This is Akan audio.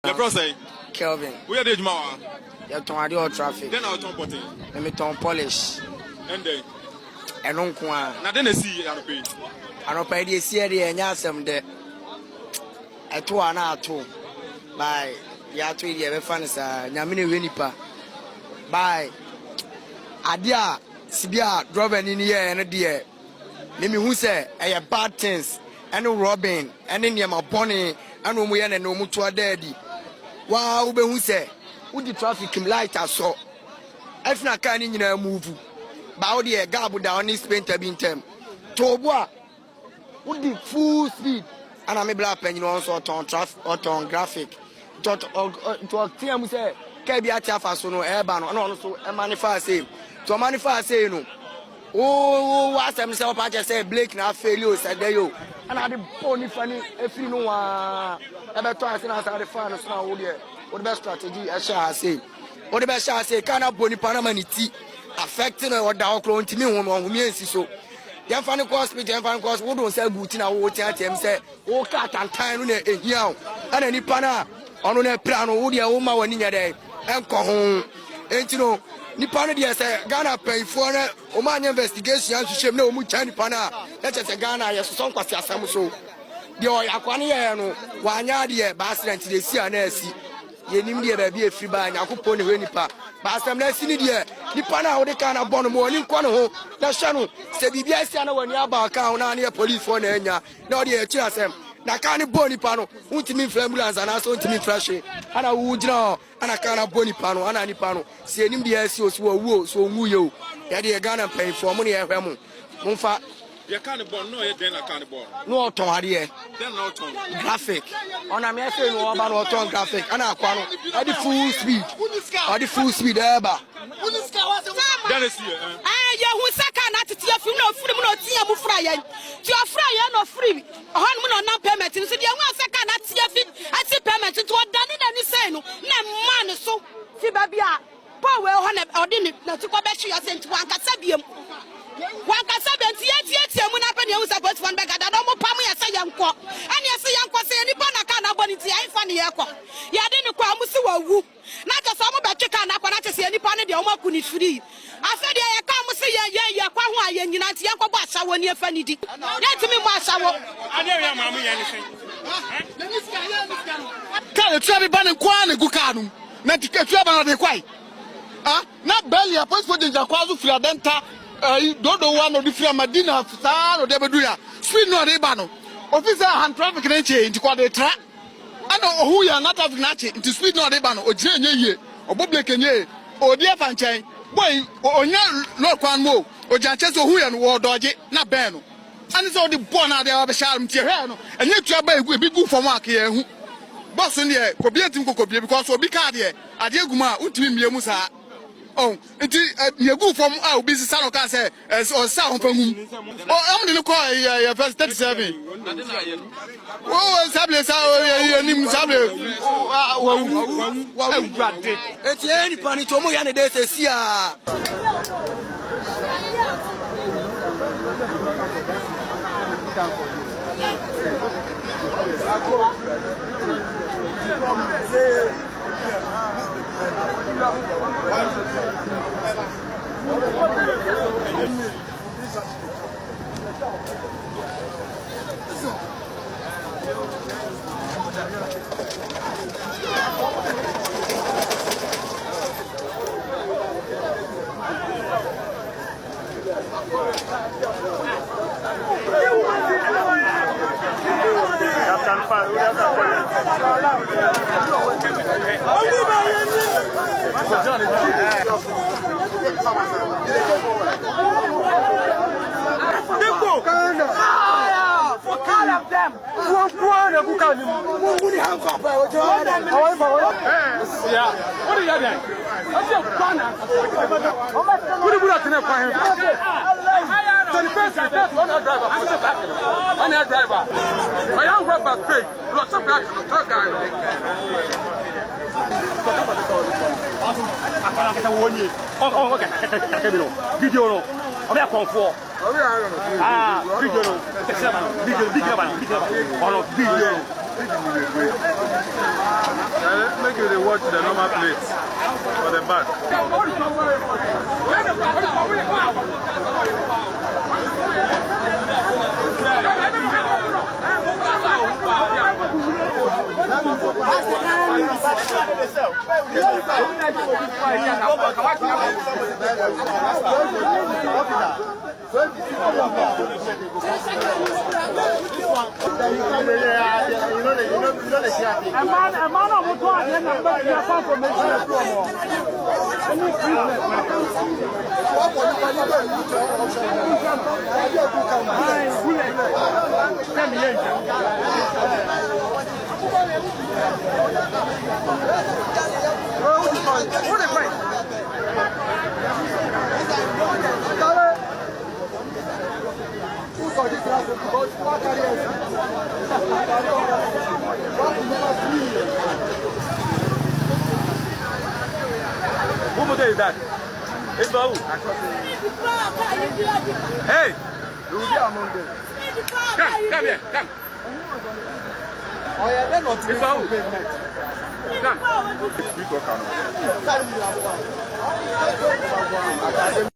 The process. Kelvin. Where did you go? You turn radio traffic. Then I turn potting. Let me turn polish. And then. And on kwa. Now then I see you pay. I don't pay the series and yasam de. A 2 and a 2. By ya 2 years, fans are Yamini Winipa. By Adia Sibia Robin in the air and a dear. Let me who say a bad things. And no Robin and then Yama Bonnie and no Muyan and no Mutua Daddy. Wow, who say, would the traffic light I saw? If not, can in a move. Bowdy a gabble down this painter being term. Tobua would the full speed. And I'm a black pen, you know, also on traffic or on graphic. To a team say, Kabiata Fasono, Urban, and also a manifest. To a manifest say, no. Oh, what's himself? I just say Blake now failure said there you. And I the pony funny if you know about twice and I the finals now. What the best strategy? I shall say. What the best shall say? Can I bony Panamanity affecting or down clone to me on me and so. Young funny course, me, young funny course, who don't sell good in our water. Him say, oh, cat and time on a young and any pana on a plan or the woman when in your day and come home. And you know. Nipana dia say Ghana pay for Oman investigation to shame no much Nipana. Let us say Ghana yes some kwasi asam so. The yakwane ye no wanya de basident de si anasi. Ye nim de ba bi afri ba nyakopo ne nipa. Ba asam na si ni de nipa na wo de kana bonu mo ni nkwa no ho. Na hwe no se bibia si ana wani aba ka na na police for na enya. Na de akira asem. Na kan boni pano untimi ambulance ana so untimi fresh ana wujina ana kana boni pano ana ni pano se enim de asi oso wu so nwu ye o ya de Ghana pen for mo ne ehwe mo mfa ye kan bon no ye den na kan bon no oton ade den na oton graphic ona me say no oba no oton graphic ana akwa no ade full speed eba den is here ye hu saka na tete afi no free mu no tia mu fra ye ti ofra ye no free hon mu no na payment so de hu saka na tia fi ati payment to dani na ni say no na man so fi ba bia pa we ho na odi ni na ti ko be hwe yose nti wan kasa biem wan kasa be nti ye mu na pa ne hu support fund be gada no mo pa mu ye say yanko ani ye say yanko say ni pa na ka na boni ti ai fa ne ye ko ya de ni kwa mu si wawu na ka so mo be tweka na kwa na te say ni pa ne de o ma ku ni free asa de ye ka mu say ye kwa ho aye nyina ti yanko bo asawo ni efa ni di ye ti mi mo asawo ade ya ma mu ye ni sen ka le twa bi ba ne kwa ne gu ka no na ti ka twa ba na de kwai na beli ya police for danger kwa zu fira denta dodo wa no di fira madina sa no de bedu ya speed no de ba no officer hand traffic na che nti kwa de tra ana ohu ya na traffic na che nti speed no de ba no ogire nye yie obobleke nye odi afa nchen boy onya lo kwan mo ojanche so ohu ya no wo doje na ben no ani so di bon na de ba shal mtie hwe no enye tua ba egu ebi gu fom aka ye hu boss ne ko bietim ko bie because obi ka de ade eguma utimi mie mu sa oh enti ye gu fom a obi sisa no ka say o sa ho pangum o am de ko ya first 37 oh sable sa ye nim sable wa grade eti eni pani to mo ya ne de se sia Video no, obi akonfo. Video no, video no. they watch the normal plates for the back. Who is that? It's Bahu. Hey! Come here, come. It's Bahu. Come.